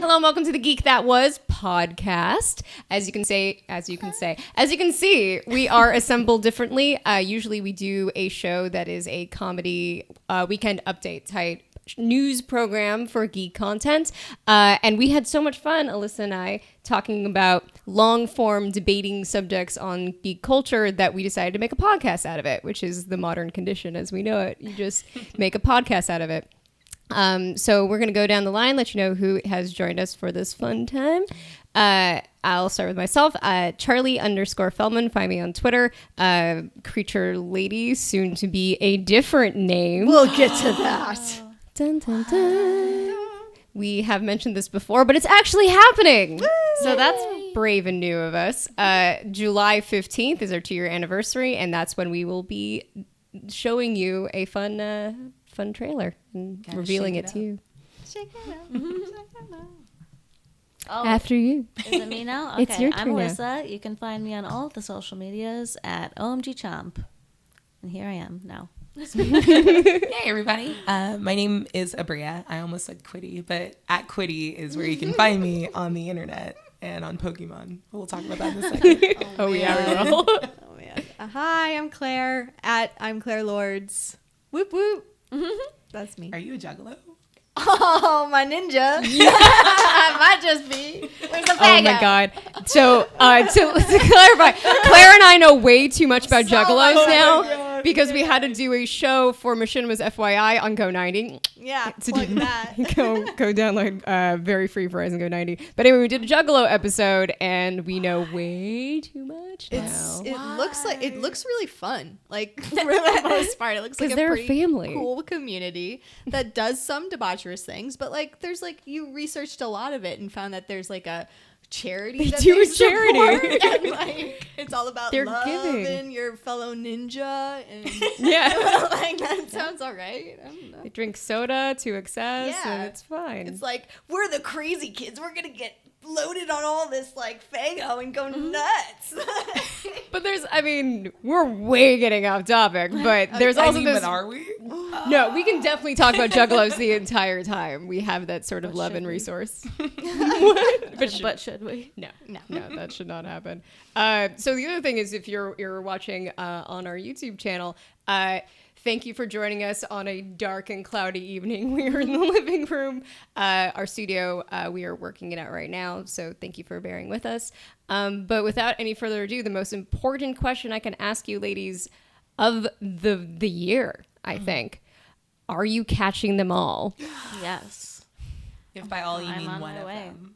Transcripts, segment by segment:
Hello and welcome to the Geek That Was podcast. As you can see, we are assembled differently. Usually we do a show that is a comedy weekend update type news program for geek content. And we had so much fun, Alyssa and I, talking about long form debating subjects on geek culture that we decided to make a podcast out of it, which is the modern condition as we know it. You just make a podcast out of it. So we're going to go down the line, let you know who has joined us for this fun time. I'll start with myself. Charlie_Feldman. Find me on Twitter. Creature Lady, soon to be a different name. We'll get to that. Dun, dun, dun. We have mentioned this before, but it's actually happening. So that's brave and new of us. July 15th is our 2-year anniversary, and that's when we will be showing you a fun trailer and revealing it to you. Check it out. Oh, After you. is it me now? Okay, It's your I'm turn now. Alyssa. You can find me on all of the social medias at OMG Chomp. And here I am now. Hey everybody, my name is Aabria. I almost said Quitty, but at Quitty is where you can find me on the internet and on Pokemon. We'll talk about that in a second. Oh yeah, we will. Oh man. Hi, I'm Claire at I'm Claire Lords. Whoop whoop. That's me. Are you a juggalo? Oh, my ninja. Might just be. Where's the Oh my god. So to clarify, Claire and I know way too much about juggalos now because we had to do a show for Machinima's FYI on Go 90. Yeah, To plug do- that. go download very free Verizon Go 90. But anyway, we did a juggalo episode and we know way too much now. It looks really fun. Like for the most part, it looks like 'Cause a they're a pretty family. cool community that does some debaucherous things. But like, there's like you researched a lot of it and found that there's like a charity. They that do a support, charity. and like it's all about They're love giving. and your fellow ninja and Yeah. like that sounds all right. I don't know. They drink soda to excess Yeah. and it's fine. It's like, we're the crazy kids. We're going to get loaded on all this, like, Faygo and go nuts. But we're way getting off topic, but there's also this. But are we? No, we can definitely talk about juggalos the entire time. We have that sort of But love should and we? resource. But should we? No, that should not happen. So the other thing is, if you're watching on our YouTube channel, thank you for joining us on a dark and cloudy evening. We are in the living room, our studio. We are working it out right now, so thank you for bearing with us. But without any further ado, the most important question I can ask you, ladies, of the year, I think, are you catching them all? Yes. If by all you I'm mean on one my of way. them.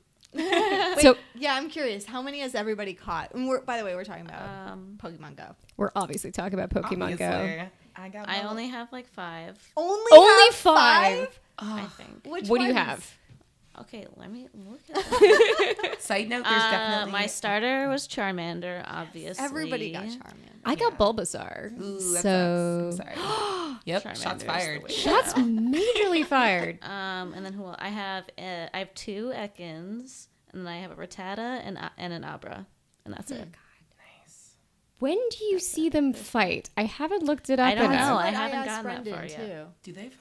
So Yeah, I'm curious. How many has everybody caught? And by the way, we're talking about Pokemon Go. we're obviously talking about Pokemon Go. Obviously. I got I both. only have like 5, Only have 5? I think. Which What do you ones? have? Okay, let me look at that. Side note, there's definitely My starter was Charmander, obviously. Everybody got Charmander. I got Bulbasaur. Ooh, that So sucks. I'm sorry. Yep, Charmander's shots the fired. way. shots majorly fired. And then I have 2 Ekans, and then I have a Rattata and an Abra, and that's it. Nice. When do you see them fight? I haven't looked it up. I don't enough. know. What I haven't asked gotten that Brendan, far yet. Do they fight?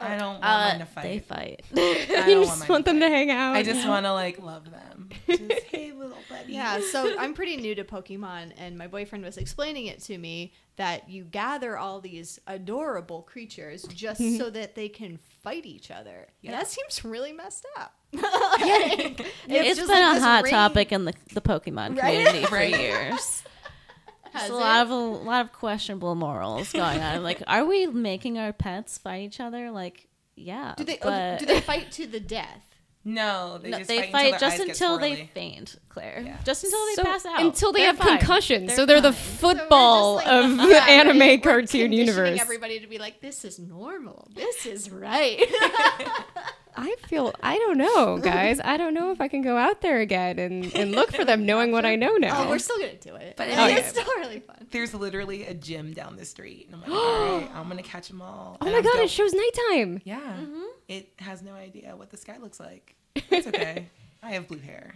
I don't want them to fight. They fight. I You don't just mine want them to fight. hang out. I just want to love them. Just, hey, little buddy. Yeah, so I'm pretty new to Pokemon, and my boyfriend was explaining it to me that you gather all these adorable creatures just so that they can fight each other. Yeah. That seems really messed up. It's just been like a this hot ring- topic in the Pokemon Right? community for Right. years. Has There's it? a lot of questionable morals going on. Like, are we making our pets fight each other? Like, yeah. Do they but fight to the death? No, they no, just they fight, fight just until until their eyes they get faint, Claire. Yeah. Just until they So, pass out. until they They're have fine. concussions. So they're the fine. football So we're just, of like, the yeah, anime right? We're cartoon conditioning universe. everybody to be like, this is normal. This is right. I don't know, guys. I don't know if I can go out there again and look for them knowing what I know now. Oh, we're still gonna do it. But And it it's is- still really fun. There's literally a gym down the street. And I'm like, all right, I'm going to catch them all. Oh And my I'm god, go- it shows nighttime. Yeah. It has no idea what the sky looks like. It's okay. I have blue hair.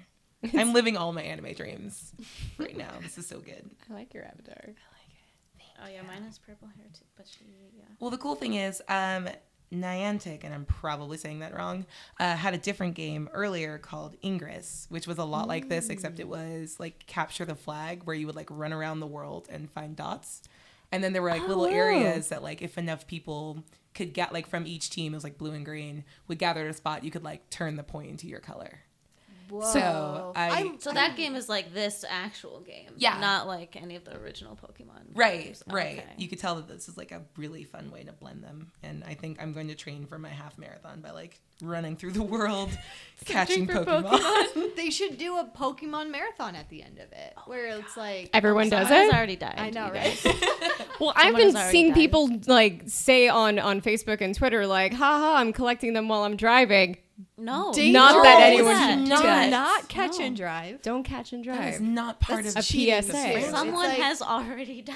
I'm living all my anime dreams right now. This is so good. I like your avatar. Oh yeah, mine has purple hair too. But she, yeah. Well, the cool thing is, Niantic, and I'm probably saying that wrong, had a different game earlier called Ingress, which was a lot like this, except it was like capture the flag, where you would like run around the world and find dots. And then there were like little areas that like if enough people could get like from each team, it was like blue and green, would gather at a spot, you could like turn the point into your color. Whoa. So So that game is like this actual game. Yeah. Not like any of the original Pokemon. Right, games. right. Okay. You could tell that this is like a really fun way to blend them. And I think I'm going to train for my half marathon by like running through the world, catching for Pokemon. They should do a Pokemon marathon at the end of it, where it's like Everyone does Someone has it? already died. I know, you right? guys. Well, I've Someone been has already seeing died. people like say on Facebook and Twitter like, haha, I'm collecting them while I'm driving. No. Not that anyone that. should do do that. not catch No. and drive. Don't catch and That is drive. not part That's of a cheating the PSA. franchise. Someone It's like- has already died.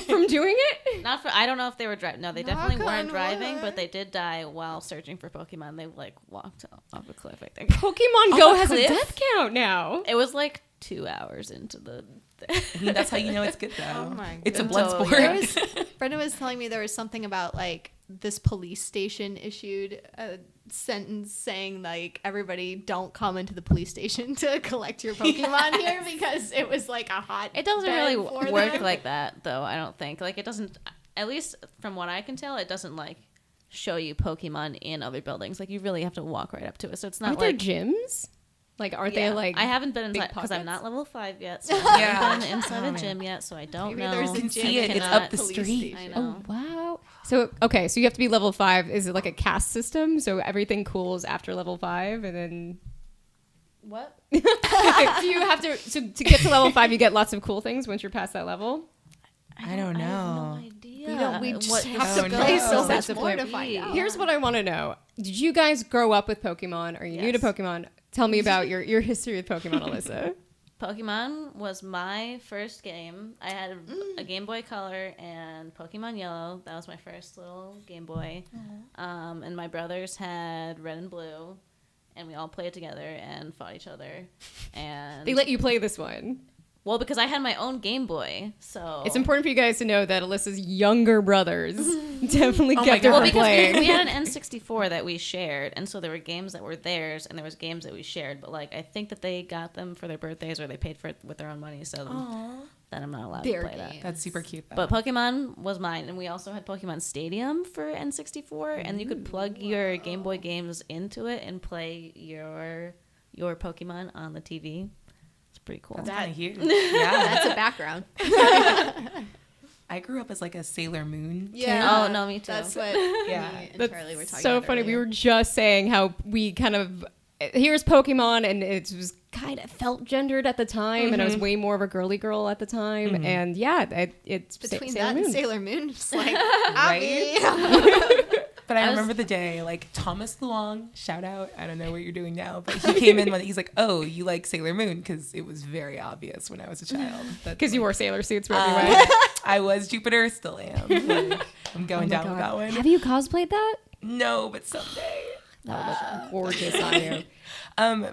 From doing it? Not for. I don't know if they were driving. No, they Knock definitely on weren't driving, wood. but they did die while searching for Pokemon. They like walked off a cliff. I think Pokemon Off Go a has cliff? a death count now. it was like 2 hours into the. I mean, that's how you know it's good though. Oh my It's a God. blood Totally. sport. Brenda was telling me there was something about like this police station issued a sentence saying like everybody don't come into the police station to collect your Pokemon here because it was like a hot. It doesn't bed really for work them. like that, though. I don't think. Like it doesn't. At least from what I can tell, it doesn't like show you Pokemon in other buildings. Like you really have to walk right up to it. So it's not Aren't there like. gyms? Like, aren't Yeah. they like? I haven't been big inside because I'm pockets? not level 5 yet, so I Yeah. haven't been inside Oh, a man. gym yet, so I don't Maybe know. there's a You can gym see it. It's cannot- up the police street. I station. know. Oh wow! So okay, so you have to be level 5. Is it like a caste system? So everything cools after level 5, and then What? do you have to? So to get to level 5, you get lots of cool things once you're past that level. I don't I have know. no idea. We don't. We just what have the to no. play Oh, so no. much That's more a to play. find out. Here's what I want to know: did you guys grow up with Pokemon? Are you new to Yes. Pokemon? Tell me about your history with Pokemon, Alyssa. Pokemon was my first game. I had a Game Boy Color and Pokemon Yellow. That was my first little Game Boy. And my brothers had Red and Blue, and we all played together and fought each other. And They let you play this one. well, because I had my own Game Boy, so It's important for you guys to know that Alyssa's younger brothers definitely Oh my kept her God. Well, from because playing. we had an N64 that we shared, and so there were games that were theirs, and there was games that we shared. But like, I think that they got them for their birthdays, or they paid for it with their own money. So then I'm not allowed Their to play that. game. That's super cute though. But Pokemon was mine, and we also had Pokemon Stadium for N64, and you could plug your Game Boy games into it and play your Pokemon on the TV. It's pretty cool. That's kind of huge. Yeah. That's a background. I grew up as like a Sailor Moon. Yeah. Oh, no, me too. That's what Yeah. me and That's Charlie were talking so about funny. We earlier. were just saying how we kind of here's Pokemon, and it was kind of felt gendered at the time, and I was way more of a girly girl at the time. And yeah, it's between Sailor that Moon. and Sailor Moon, it's like Right? Abby. But I I was- remember the day, like Thomas Luong, shout out. I don't know what you're doing now, but he came in when he's like, "Oh, you like Sailor Moon?" Because it was very obvious when I was a child. Because you wore sailor suits wherever you went. I was Jupiter, still am. Like, I'm going down with that one. Have you cosplayed that? No, but someday. That would look gorgeous on you.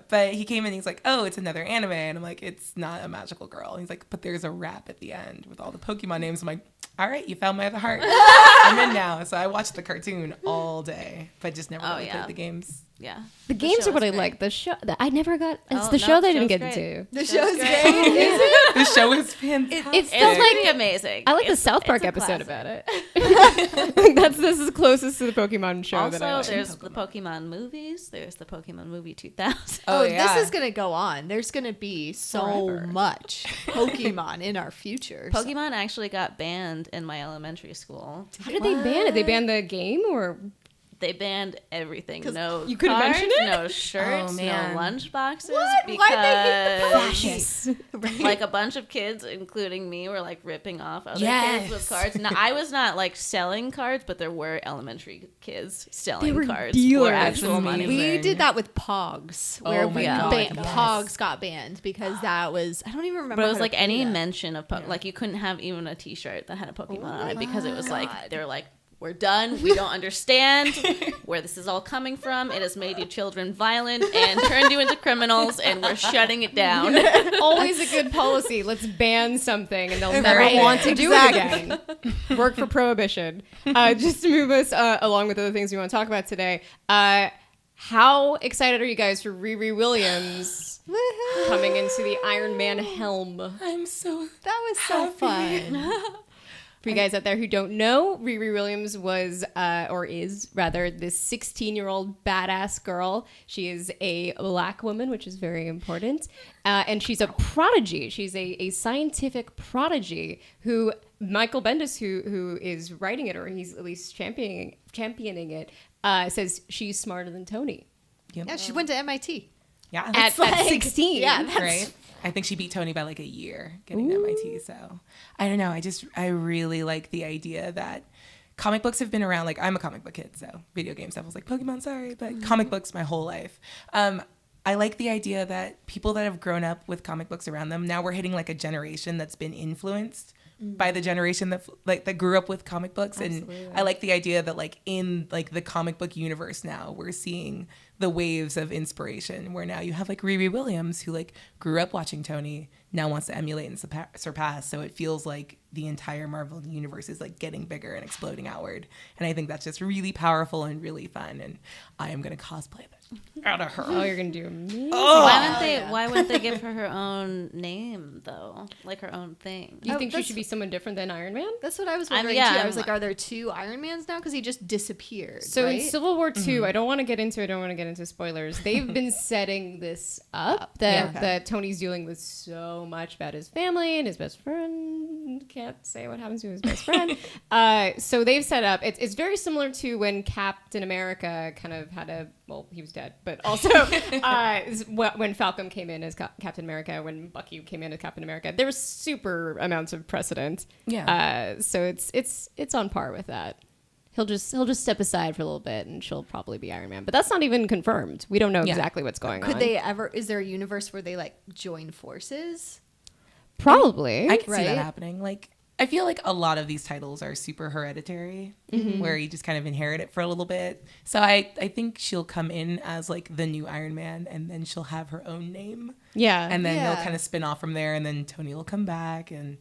But he came in, he's like, "Oh, it's another anime," and I'm like, "It's not a magical girl." And he's like, "But there's a rap at the end with all the Pokemon names." I'm like, "All right, you found my other heart. I'm in now." So I watched the cartoon all day, but just never really played the games. Yeah. The games show are what is I great. like. The show, I never got. It's Oh, the no, show the they didn't show's get great. into. The show's great. The show is fantastic. It It's felt like pretty amazing. I like the It's- South Park it's a episode classic. about it. This is closest to the Pokemon show that I Also, like. there's the Pokemon movies. There's the Pokemon movie 2000. Oh, yeah. this is gonna go on. There's gonna be so Forever. much Pokemon in our future. Pokemon actually got banned in my elementary school. How did they ban it? They banned the game, or They banned everything. No you couldn't cards, mention it? no shirts, Oh, no man. lunch boxes. What? Because Why'd they hate the fascists? like a bunch of kids, including me, were like ripping off other Yes. kids with cards. Now, I was not like selling cards, but there were elementary kids selling were cards dealers. for actual That's money. amazing. We did that with Pogs, where Oh my we God, ban- yes. Pogs got banned because that was I don't even remember. But it was how to like play any that. mention of like you couldn't have even a T-shirt that had a Pokemon on it because it was like God. they're like we're done. We don't understand where this is all coming from. It has made you children violent and turned you into criminals, and we're shutting it down. Always a good policy. Let's ban something, and they'll never Right. want to do it again. Work for prohibition. Just to move us along with other things we want to talk about today. How excited are you guys for Riri Williams coming into the Iron Man helm? I'm so That was so fun. For you guys out there who don't know, Riri Williams was, or is rather, this 16-year-old badass girl. She is a black woman, which is very important. And she's a prodigy. She's a scientific prodigy who Michael Bendis, who is writing it, or he's at least championing it, says she's smarter than Tony. Yep. Yeah, she went to MIT. Yeah. At 16. Yeah, that's Right. I think she beat Tony by like a year getting to MIT. So I don't know. I really like the idea that comic books have been around. Like, I'm a comic book kid, so video game stuff was like Pokemon, sorry, but comic books my whole life. I like the idea that people that have grown up with comic books around them, now we're hitting like a generation that's been influenced by the generation that grew up with comic books. Absolutely. And I like the idea that like in like the comic book universe now, we're seeing the waves of inspiration where now you have like Riri Williams, who like grew up watching Tony, now wants to emulate and surpass. So it feels like the entire Marvel universe is like getting bigger and exploding outward. And I think that's just really powerful and really fun. And I am going to cosplay that out of her. Oh, you're going to do amazing. Why wouldn't they give her her own name though? Like her own thing? Do you think she that's- should be someone different than Iron Man? That's what I was I'm- wondering yeah, too. I I'm was like, like- are there two Iron Mans now? Because he just disappeared. So right? in Civil War II, I don't want to get into spoilers. They've been setting this up that Tony's dealing with so much about his family and his best friend. Can't say what happens to his best friend. So they've set up. It's very similar to when Captain America kind of had he was dead, but also when Falcon came in as Captain America, when Bucky came in as Captain America, there was super amounts of precedent. Yeah. So it's on par with that. He'll just step aside for a little bit, and she'll probably be Iron Man. But that's not even confirmed. We don't know exactly what's going on. Could they ever? Is there a universe where they like join forces? Probably. I can see that Right? happening. Like, I feel like a lot of these titles are super hereditary, where you just kind of inherit it for a little bit. So I think she'll come in as like the new Iron Man, and then she'll have her own name, Yeah. and then Yeah. they'll kind of spin off from there, and then Tony will come back, and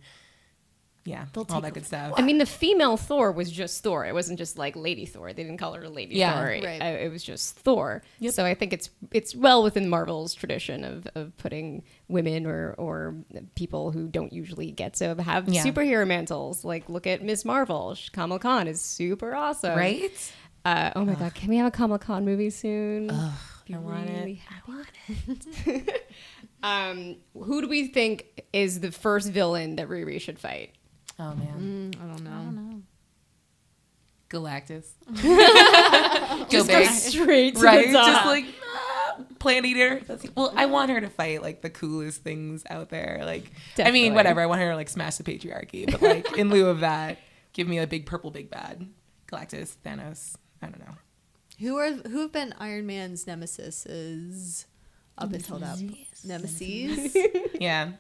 all that good stuff. I mean, the female Thor was just Thor. It wasn't just like Lady Thor. They didn't call her Lady Yeah. Thor. Right. It was just Thor. Yep. So I think it's well within Marvel's tradition of putting women or people who don't usually get to have superhero mantles. Like, look at Miss Marvel. Kamala Khan is super awesome. Right? Oh my God. Can we have a Kamala Khan movie soon? I want it. Who do we think is the first villain that Riri should fight? Oh man, I don't know. Galactus. Just go straight to Right? the top. Just like Plant Eater. Well, I want her to fight like the coolest things out there. Like, I mean, Definitely. whatever. I want her to like smash the patriarchy, but like in lieu of that, give me a big purple big bad. Galactus, Thanos. I don't know. Who have been Iron Man's nemesis up until that nemesis? Yeah.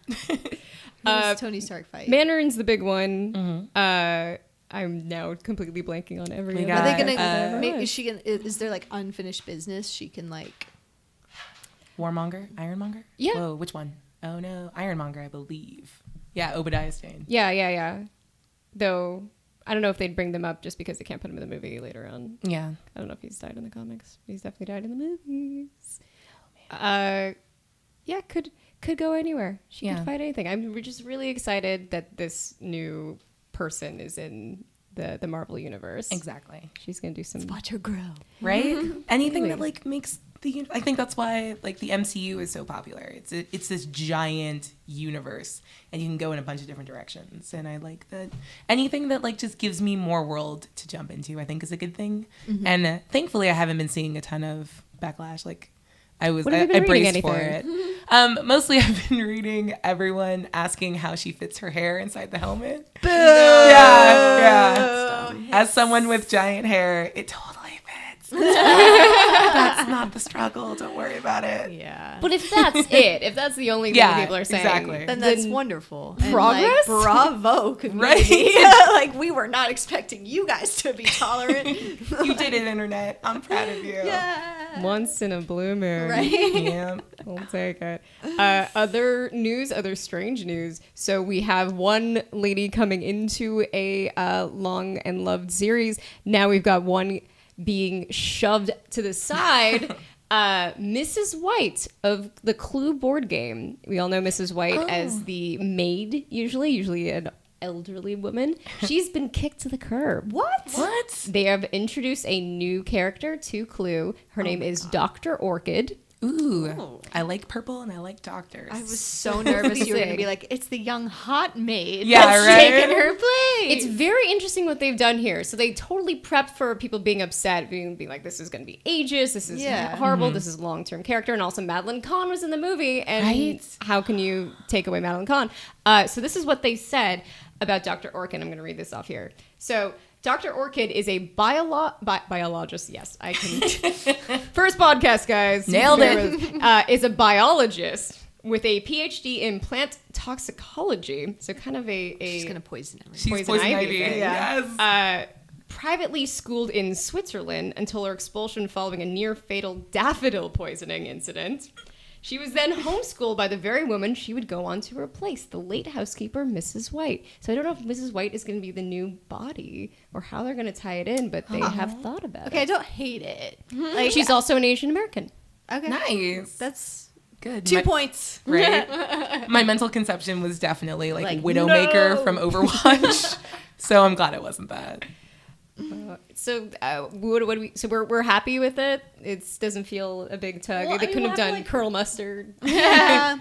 Who's Tony Stark fight? Mandarin's the big one. I'm now completely blanking on every. We other Are they got, gonna? Is she gonna? Is there like unfinished business she can like? Warmonger, Ironmonger. Yeah. Whoa, which one? Oh no, Ironmonger, I believe. Yeah, Obadiah Stane. Yeah. Though I don't know if they'd bring them up just because they can't put him in the movie later on. Yeah. I don't know if he's died in the comics. He's definitely died in the movies. Yeah, could go anywhere. She Yeah. could fight anything. I'm just really excited that this new person is in the Marvel universe. Exactly. She's gonna do some. Watch her grow. Right? Anything Really. that like makes I think that's why like the MCU is so popular. It's this giant universe, and you can go in a bunch of different directions. And I like that anything that like just gives me more world to jump into, I think is a good thing. And thankfully, I haven't been seeing a ton of backlash. Like I What have you been I reading, braced for it. Mostly, I've been reading everyone asking how she fits her hair inside the helmet. Boo! Yeah. As someone with giant hair, it totally fits. That's not the struggle. Don't worry about it. Yeah. But if that's it, if that's the only thing Yeah, people are saying, exactly. then that's wonderful. And, Progress? like, bravo, community. Like, we were not expecting you guys to be tolerant. You did it, internet. I'm proud of you. Yeah. once in a blue moon. Right? Yeah. We'll take it. Other news, other strange news. So we have one lady coming into a long and loved series. Now we've got one being shoved to the side. Mrs. White of the Clue board game. We all know Mrs. White as the maid, usually an elderly woman. She's been kicked to the curb. What? They have introduced a new character to Clue. Her name is Dr. Orchid. Ooh. I like purple and I like doctors. I was so nervous you were going to be like, it's the young hot maid Yeah, that's right? taking her place. It's very interesting what they've done here. So they totally prepped for people being upset, being like, this is going to be ageist, this is horrible, this is long-term character. And also Madeline Kahn was in the movie. And how can you take away Madeline Kahn? So this is what they said about Dr. Orchid. I'm going to read this off here. So Dr. Orchid is a biologist. Yes, I can. First podcast, guys. Nailed it. Is a biologist with a PhD in plant toxicology. So kind of a She's going to poison everyone. She's Poison Ivy. Yes. privately schooled in Switzerland until her expulsion following a near-fatal daffodil poisoning incident. She was then homeschooled by the very woman she would go on to replace, the late housekeeper, Mrs. White. So I don't know if Mrs. White is going to be the new body or how they're going to tie it in, but they have thought about Okay, I it. don't hate it. Like, She's also an Asian American. okay. Nice. That's Good. 2 points. Right? My mental conception was definitely like, Like, Widowmaker no. from Overwatch. So I'm glad it wasn't that. We're happy with it. It doesn't feel a big tug. Well, they I mean, couldn't we'll have have done to, like- curl mustard. Yeah.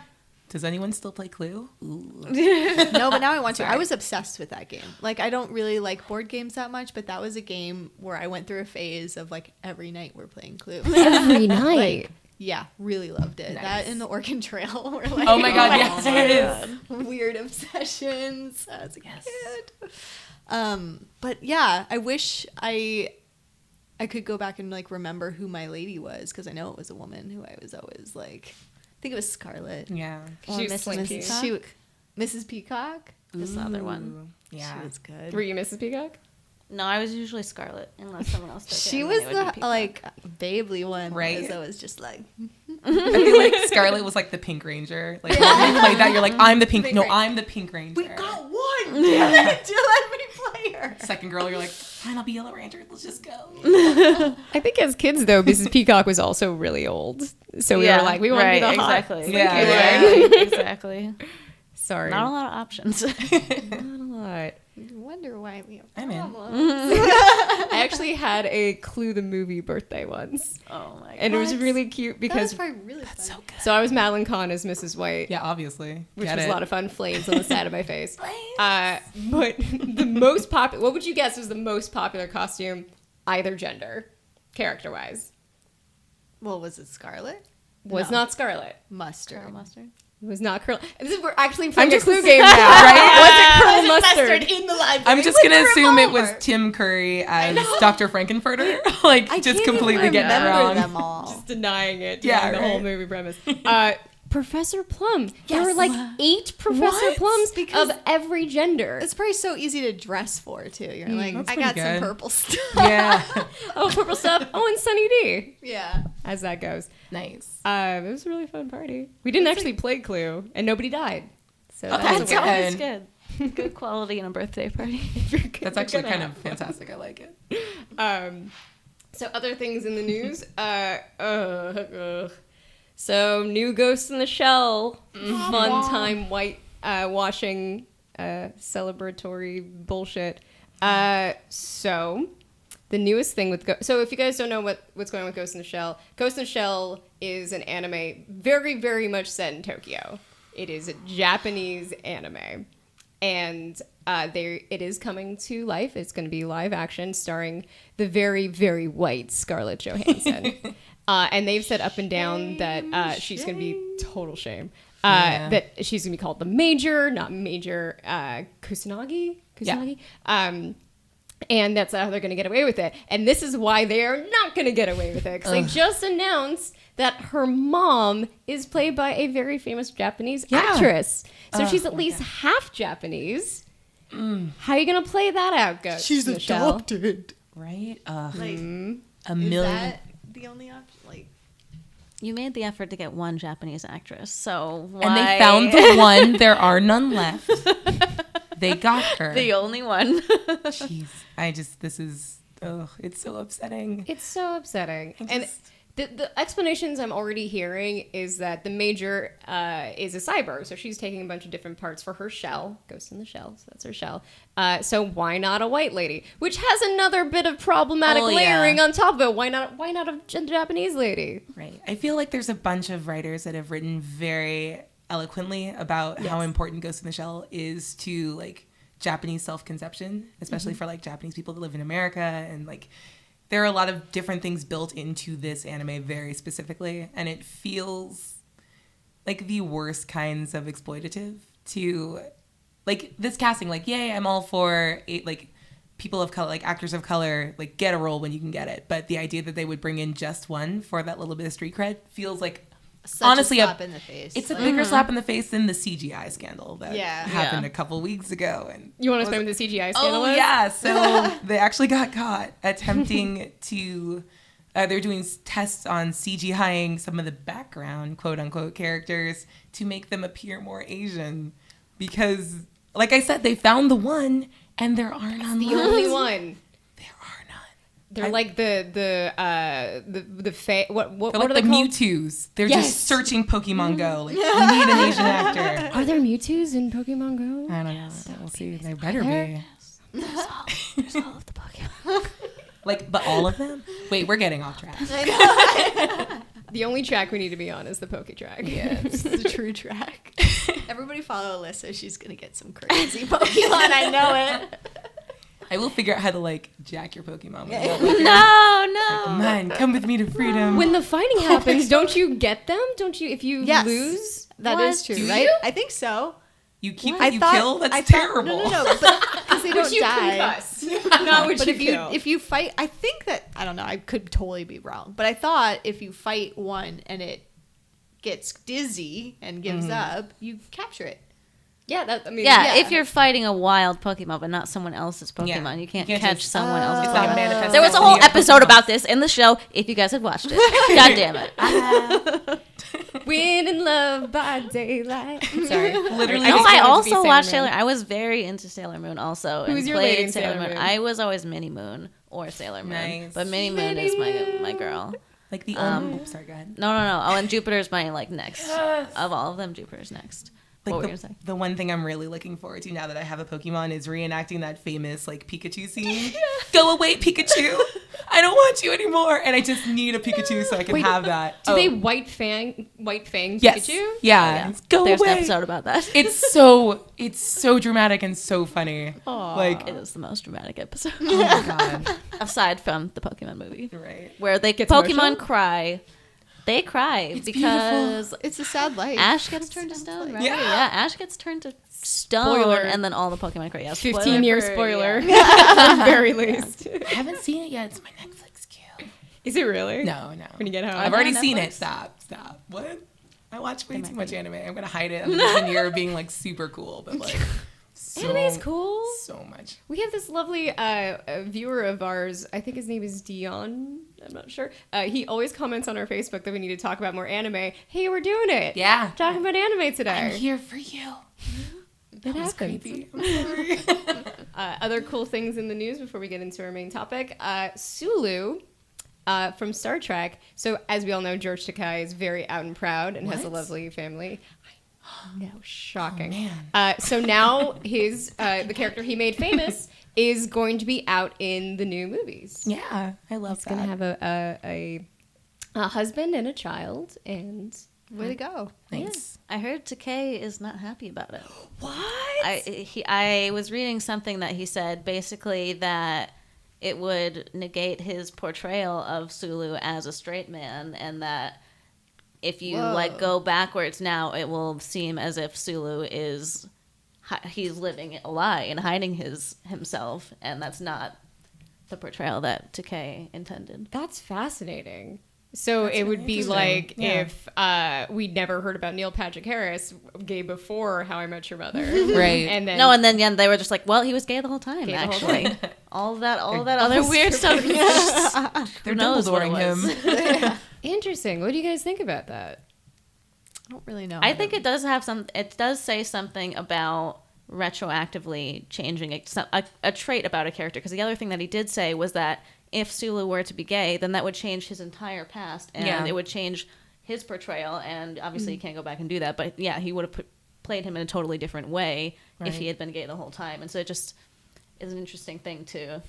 Does anyone still play Clue? Ooh. No, but now I want to. Sorry. I was obsessed with that game. Like, I don't really like board games that much, but that was a game where I went through a phase of like every night we're playing Clue. Every night. Like, yeah, really loved it. Nice. That and the Oregon Trail were like, Oh my god, yes. weird obsessions as a kid. But yeah, I wish I could go back and like remember who my lady was, because I know it was a woman who I was always like, I think it was Scarlett. Yeah. She was Mrs. slinky. Peacock? Mrs. Peacock. This other one. Ooh. Yeah. She was good. Were you Mrs. Peacock? No, I was usually Scarlet, unless someone else took it. She and was then it would be the Peacock. like babely one, Right? As I was just like, I feel like Scarlet was like the Pink Ranger. Like when you played that, you're like, I'm the Pink. Pink No, Ranger. I'm the Pink Ranger. we got one. Damn it, to let me play her. Second girl, you're like, fine, I'll be Yellow Ranger. Let's just go. I think as kids, though, Mrs. Peacock was also really old. So we were like, we want to be the hot, exactly. slinky Yeah. one. Exactly. Sorry. Not a lot of options. Not a lot. I wonder why we have I'm in. problems. I actually had a Clue the movie birthday once. Oh my god. And it was What? really cute That because was probably really fun. So good. so I was Madeline Kahn as Mrs. White. Yeah, obviously. Which Get was it. a lot of fun. Flames on the side of my face. But the most popular, what would you guess was the most popular costume, either gender, character-wise? Well, was it Scarlet? Was No. not Scarlet. Mustard. Colonel Mustard. It was not Curl. This is we're actually playing a just Clue ass- game now, right? Was it Colonel Mustard? in the library. I'm just gonna assume it was Tim Curry as Dr. Frankenfurter. Like, I just can't completely even getting it remember wrong. them all. Just denying it. Yeah, Denying the whole right. movie premise. Professor Plum. There Yes. were like 8 Professor What? Plums Because of every gender. It's probably so easy to dress for too. You're like, that's I pretty got some good. purple stuff. Yeah. Oh, purple stuff. Oh, and Sunny D. Yeah. As that goes. Nice. It was a really fun party. We didn't actually play Clue, and nobody died. So Okay, that's good. Always good. Good quality in a birthday party. That's actually kind of fantastic. I like it. So other things in the news. So new Ghost in the Shell, fun time white washing celebratory bullshit. So the newest thing with so if you guys don't know what's going on with Ghost in the Shell is an anime very, very much set in Tokyo. It is a Japanese anime, and it is coming to life. It's going to be live action, starring the very, very white Scarlett Johansson. And they've said up and down that she's going to be total shame. Yeah. That she's going to be called the Major, not Major Kusanagi. Yeah. And that's how they're going to get away with it. And this is why they are not going to get away with it. Because they just announced that her mom is played by a very famous Japanese actress. So she's at least half Japanese. How are you going to play that out, Ghost? She's Michelle? adopted. Right? Like, A million. is that the only option? Like, You made the effort to get one Japanese actress, so why? And they found the one. There are none left. They got her. the only one. Jeez. It's so upsetting. It's so upsetting. And the explanations I'm already hearing is that the major is a cyber. So she's taking a bunch of different parts for her shell. Ghost in the Shell. So that's her shell. So why not a white lady? Which has another bit of problematic layering on top of it. Why not a Japanese lady? Right. I feel like there's a bunch of writers that have written very eloquently about how important Ghost in the Shell is to like Japanese self-conception, especially for like Japanese people that live in America. And like there are a lot of different things built into this anime very specifically, and it feels like the worst kinds of exploitative to like this casting. Like, yay, I'm all for it, like people of color, like actors of color, like get a role when you can get it. But the idea that they would bring in just one for that little bit of street cred feels like honestly a slap in the face. It's a bigger slap in the face than the CGI scandal that happened a couple weeks ago. And You want to explain what the CGI scandal was? yeah. So they actually got caught attempting to. They're doing tests on CGIing some of the background, quote unquote, characters to make them appear more Asian, because, like I said, they found the one, and there are none. The only one. They're like the what They're like are they the called? Mewtwo's. They're just searching Pokemon Go. Like, we need an Asian actor. Are there Mewtwo's in Pokemon Go? I don't know. We'll see. There better be. There's all of the Pokemon. Like, but all of them? Wait, we're getting off track. The only track we need to be on is the Poke track. Yeah. It's the true track. Everybody follow Alyssa. She's going to get some crazy Pokemon. I know it. I will figure out how to, like, jack your Pokemon. No. Come on, come with me to freedom. When the fighting happens, don't you get them? Don't you, if you lose? That is true, Do right? you? I think so. You keep I what you thought- kill? That's I thought- terrible. No, because they don't Which you die. concuss. Not which But you if kill. if you fight, I think that, I don't know, I could totally be wrong, but I thought if you fight one and it gets dizzy and gives up, you capture it. Yeah, that, I mean, Yeah, if you're fighting a wild Pokemon, but not someone else's Pokemon, Yeah. you can't You can't catch just- someone else's It's not Pokemon. manifest There was a destiny whole of episode Pokemon. about this in the show, if you guys had watched it. God damn it. Win in love by daylight. Sorry. Literally. No, just I wanted to be also Sailor watched Moon. Sailor. I was very into Sailor Moon also. Who's and your played lady in Sailor Moon? I was always Minnie Moon or Sailor Moon. Nice. But Minnie Moon is my girl. Like the only... sorry, go ahead. No. Oh, and Jupiter's my next. Of all of them, Jupiter's next. What were you Like gonna say? the one thing I'm really looking forward to now that I have a Pokemon is reenacting that famous like Pikachu scene. Go away, Pikachu! I don't want you anymore, and I just need a Pikachu so I can have that. Do they white fang Yes. Pikachu? Yeah. Go There's away. an episode about that. It's so dramatic and so funny. Like, It is the most dramatic episode. oh my god. Aside from the Pokemon movie. Right. Where they Gets Pokemon emotional? cry. They cry because It's a sad life. Ash gets turned to stone, right? Yeah. Yeah, Ash gets turned to stone, Spoiler. and then all the Pokemon cry. Yeah, 15-year for- spoiler. yeah. At the very least. I haven't seen it yet. It's my Netflix queue. Is it really? No. When you get home. I've already on seen Netflix? it. Stop. What? I watch way too much anime. I'm gonna hide it under the veneer of being like super cool, but like so, Anime's cool. So much. We have this lovely viewer of ours. I think his name is Dion. I'm not sure. He always comments on our Facebook that we need to talk about more anime. Hey, we're doing it. Yeah. Talking about anime today. I'm here for you. It happens. Creepy. I'm sorry. Other cool things in the news before we get into our main topic. Sulu from Star Trek. So as we all know, George Takei is very out and proud and has a What? lovely family. I know, shocking. Oh, man. So now his the character he made famous is going to be out in the new movies. Yeah, I love He's that. going to have a husband and a child, and Way to go. Thanks. I heard Takei is not happy about it. what? I was reading something that he said basically that it would negate his portrayal of Sulu as a straight man, and that if you go backwards now, it will seem as if Sulu is he's living a lie and hiding himself, and that's not the portrayal that Takei intended. That's fascinating. So That's it would really be interesting. like Yeah. if we'd never heard about Neil Patrick Harris gay before How I Met Your Mother, Right. And then And then they were just like, well, he was gay the whole time, Gay the whole actually. all that other weird stuff. They're Who knows what it Dumbledoring him. Interesting. What do you guys think about that? I don't really know. I think it does have it does say something about retroactively changing a trait about a character. Because the other thing that he did say was that if Sulu were to be gay, then that would change his entire past, and it would change his portrayal. And obviously, you can't go back and do that. But yeah, he would have played him in a totally different way if he had been gay the whole time. And so it just is an interesting thing to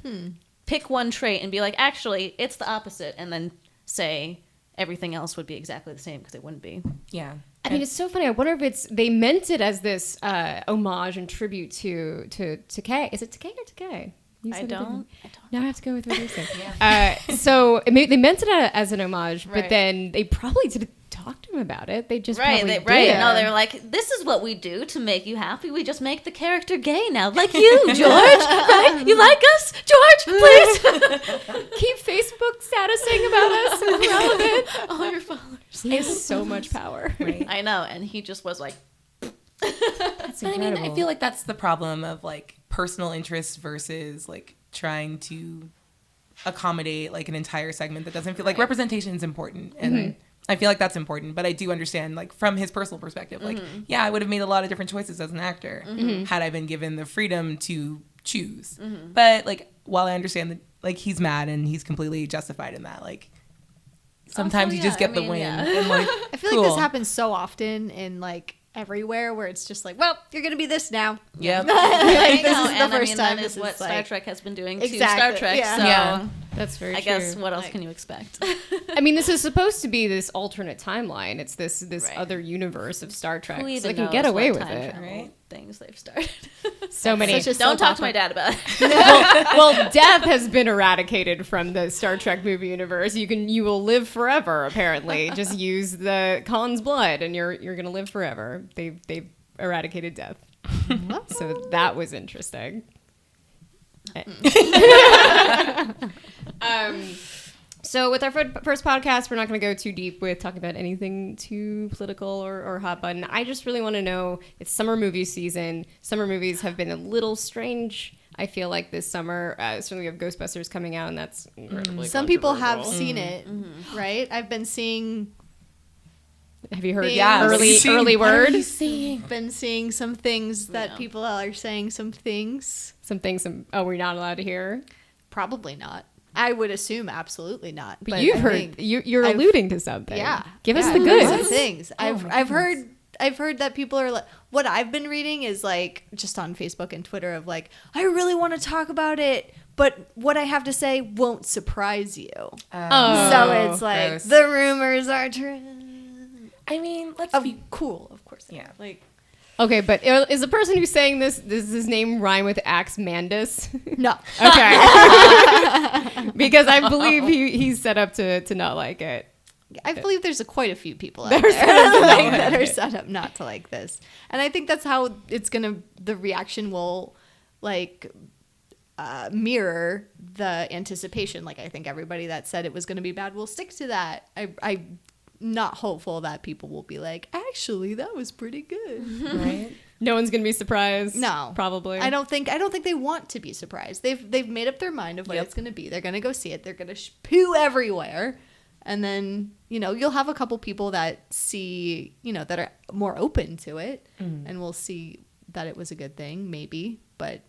pick one trait and be like, actually, it's the opposite, and then say everything else would be exactly the same, because it wouldn't be. Yeah. I mean, it's so funny. I wonder if they meant it as this homage and tribute to Takei. Is it Takei or Takei? You I said it don't. different. Now I have to go with what you said. So they meant it as an homage, but Right. then they probably didn't talk to him about it. They just Right, probably right. did. No, they were like, this is what we do to make you happy. We just make the character gay now, like you, George. Right? You like us, George? Please. Keep Facebook statusing about us. Relevant. All your followers. He has so much power. Right. I know, and he just was like, That's But I mean, I incredible. feel like that's the problem of like personal interests versus like trying to accommodate like an entire segment that doesn't feel like representation is important. And I feel like that's important, but I do understand like from his personal perspective, like, yeah, I would have made a lot of different choices as an actor had I been given the freedom to choose. But like, while I understand that like he's mad and he's completely justified in that, like sometimes Also, you just yeah, get I the mean, win. yeah. And like, I feel like this cool. happens so often in like everywhere, where it's just like, well, you're gonna be this now. Yep. Like, I this know, is the and first I mean, time. that This is what is Star like, Trek has been doing Exactly, to Star Trek. yeah. So Yeah. That's very I true. guess what else Like- can you expect? I mean, this is supposed to be this alternate timeline. It's this Right. other universe of Star Trek. Who So even they can knows get away what with time it. travel right? things they've started. So many. Such a Don't soap talk to my opera. dad about it. well, death has been eradicated from the Star Trek movie universe. You will live forever. Apparently, just use the Khan's blood, and you're gonna live forever. They've eradicated death. So that was interesting. So with our first podcast, we're not going to go too deep with talking about anything too political or hot button. I just really want to know, it's summer movie season. Summer movies have been a little strange, I feel like, this summer. Certainly we have Ghostbusters coming out, and that's incredibly Some people have controversial. seen it, right? I've been seeing Have you heard Yeah. early word? been seeing some things that Yeah. people are saying some things. We're not allowed to hear? Probably not. I would assume absolutely not. But you've I heard, think- you're I've- alluding to something. Yeah. Give us Yeah, the I've heard goods. some things. my I've heard that people are like, what I've been reading is like just on Facebook and Twitter of like, I really want to talk about it, but what I have to say won't surprise you. Oh. So it's like gross. the rumors are true. I mean, let's Of be cool, of course. Yeah. Like Okay, but is the person who's saying this, does his name rhyme with Axe Mandus? no. Okay. Because I believe he's set up to not like it. I believe there's quite a few people out They're there set up to not like, like that are it. set up not to like this, and I think that's how the reaction will like mirror the anticipation. Like I think everybody that said it was gonna be bad will stick to that. I'm not hopeful that people will be like, actually, that was pretty good. right. No one's gonna be surprised. No, Probably. I don't think they want to be surprised. They've made up their mind of what Yep. it's gonna be. They're gonna go see it. They're gonna poo everywhere. And then, you'll have a couple people that see, that are more open to it, and we'll see that it was a good thing, maybe. But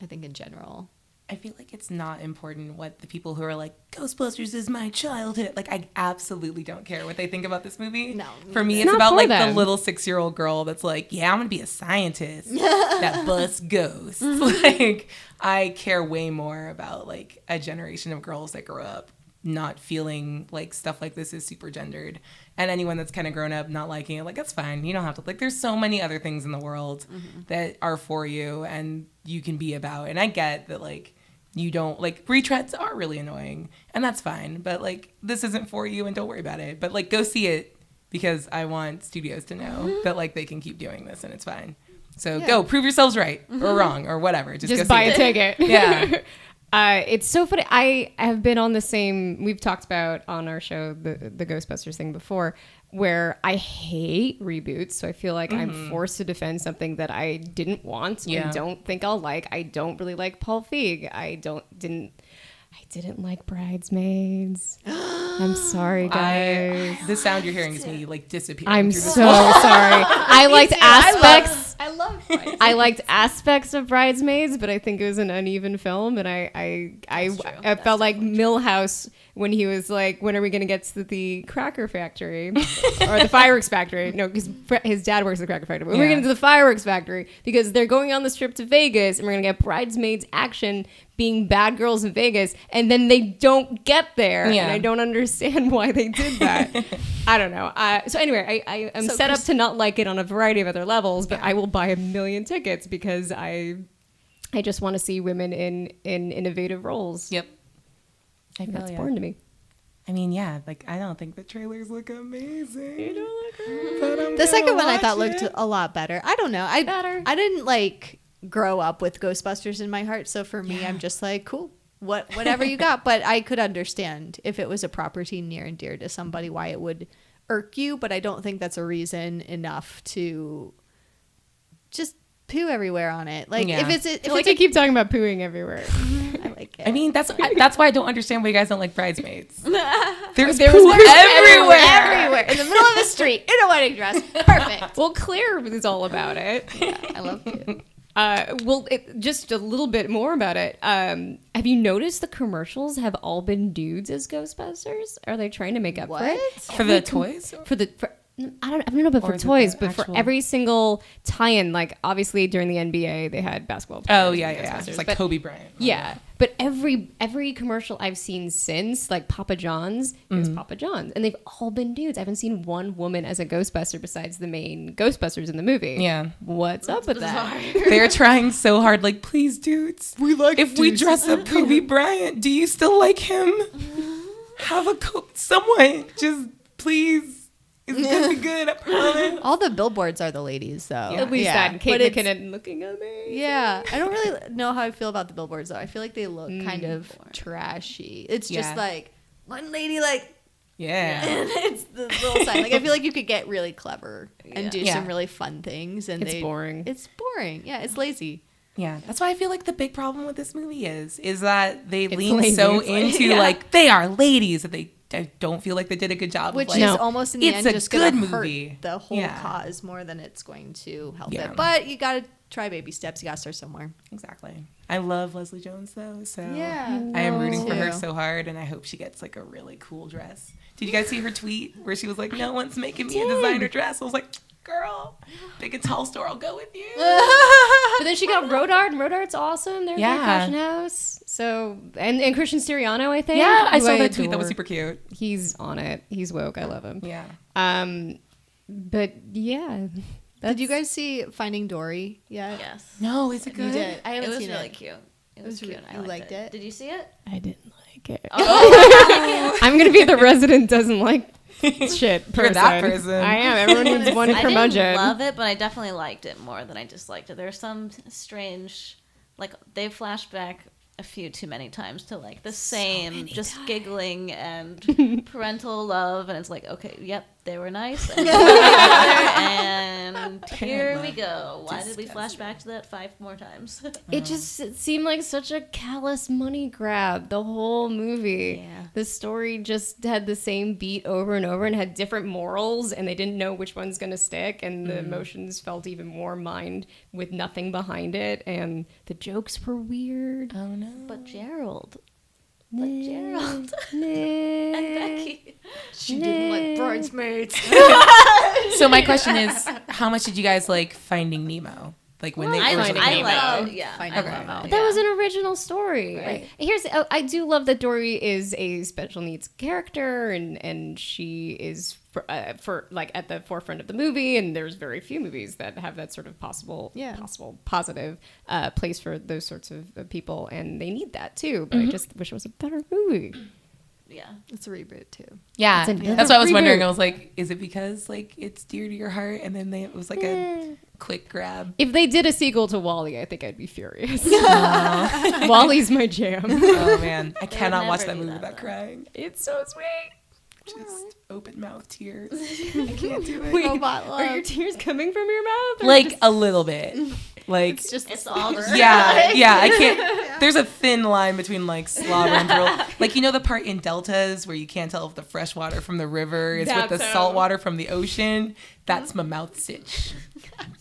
I think in general, I feel like it's not important what the people who are like, Ghostbusters is my childhood. Like, I absolutely don't care what they think about this movie. No, For me, It's it's not about for like them. the little 6-year-old girl that's like, yeah, I'm going to be a scientist that busts ghosts. Like, I care way more about like a generation of girls that grow up not feeling like stuff like this is super gendered, and anyone that's kind of grown up not liking it, like, that's fine. You don't have to, like, there's so many other things in the world that are for you and you can be about. And I get that, like, you don't, like, retreads are really annoying, and that's fine, but like, this isn't for you and don't worry about it. But like, go see it, because I want studios to know that like they can keep doing this and it's fine. So Yeah. go prove yourselves right or wrong or whatever. Just Just go buy see a it. ticket. Yeah. It's so funny. I have been on the same. We've talked about on our show the Ghostbusters thing before, where I hate reboots. So I feel like I'm forced to defend something that I didn't want and don't think I'll like. I don't really like Paul Feig. I didn't like Bridesmaids. I'm sorry, guys. The sound you're hearing is me like disappearing. I'm through the so sorry. I liked aspects. I love Bridesmaids. I liked aspects of Bridesmaids, but I think it was an uneven film, and I felt like Milhouse when he was like, "When are we going to get to the Cracker Factory or the fireworks factory?" No, because his dad works at the Cracker Factory. But we're going to the fireworks factory because they're going on this trip to Vegas, and we're going to get Bridesmaids action being bad girls in Vegas, and then they don't get there, and I don't understand why they did that. I don't know. So anyway, I am set up to not like it on a variety of other levels, but I will buy a million tickets because I just want to see women in innovative roles. Yep. That's important to me. I mean, like I don't think the trailers look amazing. You don't look The second one I thought looked a lot better. I don't know. I didn't like grow up with Ghostbusters in my heart, so for me I'm just like, cool, whatever you got. But I could understand if it was a property near and dear to somebody why it would irk you, but I don't think that's a reason enough to just poo everywhere on it. Like if it's like I keep talking about pooing everywhere. I like it. I mean, that's why I don't understand why you guys don't like Bridesmaids. There's poo everywhere. In the middle of the street in a wedding dress. Perfect. Well, Claire is all about it. I love it. Just a little bit more about it. Have you noticed the commercials have all been dudes as Ghostbusters? Are they trying to make up for it? For the toys? I don't know about for toys, but actual... for every single tie-in, like obviously during the NBA they had basketball players. Oh yeah. It's like Kobe Bryant. Yeah, but every commercial I've seen since, like Papa John's, is Papa John's, and they've all been dudes. I haven't seen one woman as a Ghostbuster besides the main Ghostbusters in the movie. Yeah, what's up with that? They're trying so hard. Like, please, dudes, we dress up Kobe Bryant, do you still like him? Have someone just please. It's gonna be good, I promise. All the billboards are the ladies, though. Yeah. At least that. And Kate McKinnon looking at me. Yeah. I don't really know how I feel about the billboards, though. I feel like they look kind of trashy. It's just like, one lady, like... Yeah. And it's the little sign. Like, I feel like you could get really clever and do some really fun things. And it's boring. It's boring. Yeah, it's lazy. Yeah, that's why I feel like the big problem with this movie is that they lean lazy. so into, like, they are ladies, that I don't feel like they did a good job. Which of, like, is almost in the end just going to hurt the whole cause more than it's going to help it. But you got to try baby steps. You got to start somewhere. Exactly. I love Leslie Jones, though, so yeah, I am rooting for her so hard, and I hope she gets, like, a really cool dress. Did you guys see her tweet where she was like, no one's making me a designer dress? I was like, girl, big and tall store, I'll go with you. But then she got Rodart, and Rodart's awesome. They're in their fashion house. So and Christian Siriano, I think. Yeah, I saw that tweet. That was super cute. He's on it. He's woke. I love him. Yeah. But yeah. Did you guys see Finding Dory yet? Yes. No, is it good? You did. I haven't seen really it. Cute. It was cute. I liked it. Did you see it? I didn't like it. Oh. I'm gonna be the resident doesn't like shit person. You're that person. I am. Everyone needs one curmudgeon. I didn't love it, but I definitely liked it more than I disliked it. There's some strange, like they flashed back a few too many times to like the same, just giggling and parental love, and it's like, okay, yep, they were nice, and here we go. Why did we flash back to that 5 more times? It seemed like such a callous money grab, the whole movie. Yeah. The story just had the same beat over and over and had different morals, and they didn't know which one's going to stick, and the emotions felt even more mined with nothing behind it, and the jokes were weird. Oh, no. But Gerald. And Becky. She didn't like Bridesmaids. So my question is, how much did you guys like Finding Nemo? Like when they originally came out? Finding Nemo. That was an original story. Right. I do love that Dory is a special needs character, and she is for like at the forefront of the movie. And there's very few movies that have that sort of possible positive place for those sorts of people, and they need that too. But I just wish it was a better movie. Yeah, it's a reboot too. Yeah, that's what I was wondering. I was like, is it because like it's dear to your heart, and then it was like a quick grab. If they did a sequel to Wall-E, I think I'd be furious. Wall-E's my jam. Oh man, I cannot watch never that do movie that, without though. crying. It's so sweet. Just open mouth tears. I can't do it. Wait, Robot are your love. tears coming from your mouth? Or Like just- a little bit. Like It's all just yeah, I can't. There's a thin line between like slobber and drool. Like, you know the part in deltas where you can't tell if the fresh water from the river is with the That's salt how- water from the ocean. That's my mouth stitch.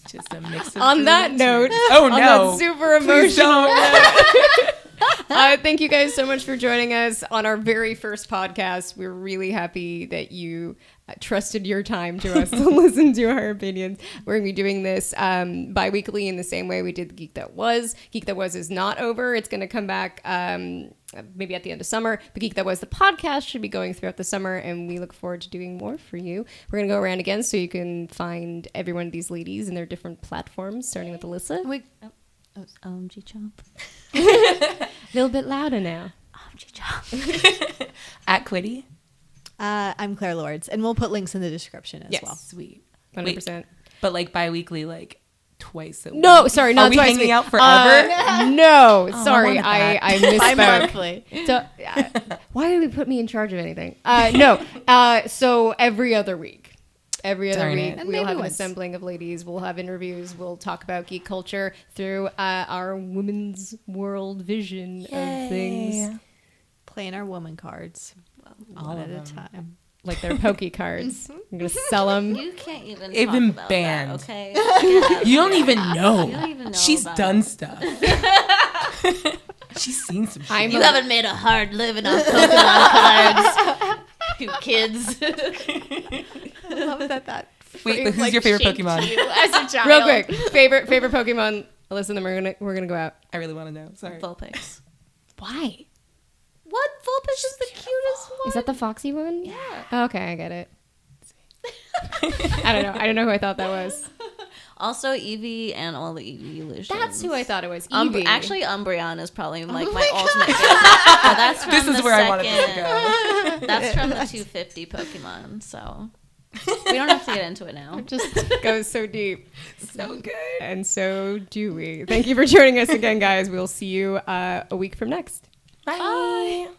Just a mix of On that drool and note, tears. Oh on no, that super Please emotional don't. thank you guys so much for joining us on our very first podcast. We're really happy that you trusted your time to us to listen to our opinions. We're going to be doing this bi-weekly in the same way we did the Geek That Was. Geek That Was is not over. It's going to come back maybe at the end of summer. But Geek That Was, the podcast, should be going throughout the summer, and we look forward to doing more for you. We're going to go around again so you can find every one of these ladies in their different platforms, starting with Alyssa. We, G-Chomp. A little bit louder now. G-Chomp. At Quiddy. I'm Claire Lords, and we'll put links in the description as Yes. well. Sweet. 100%. But like bi-weekly, like twice a week. No, sorry, not Are we twice a hanging week. out forever? No, sorry, I wanted I that. misspoke. Bi-monthly. So, why did we put me in charge of anything? So every other week. Every other Darn week, it. And we'll maybe have an once. assembling of ladies. We'll have interviews. We'll talk about geek culture through our women's world vision of things. Playing our woman cards. All One of at a them. time. Like their pokey cards. I'm going to sell them. You can't even They've talk been about banned. that, okay? Get out of You don't here. even know. You don't even know She's about done it. stuff. She's seen some shit. I'm You a- haven't made a hard living on Pokemon cards. You kids. I love that. Wait, but who's your favorite shaped Pokemon? you as a child. Real quick, favorite Pokemon. Listen, then we're gonna go out. I really want to know. Sorry. Vulpix. Why? What? Vulpix is the cutest one. Is that the foxy one? Yeah. Oh, okay, I get it. I don't know. I don't know who I thought that was. Also, Eevee and all the Eevee illusions. That's who I thought it was. Eevee. Actually, Umbreon is probably like my ultimate favorite. But that's from This is the where I wanted this to second- go. That's from the 250 Pokemon, so we don't have to get into it now. just goes so deep. So good. And so do we. Thank you for joining us again, guys. We'll see you a week from next. Bye.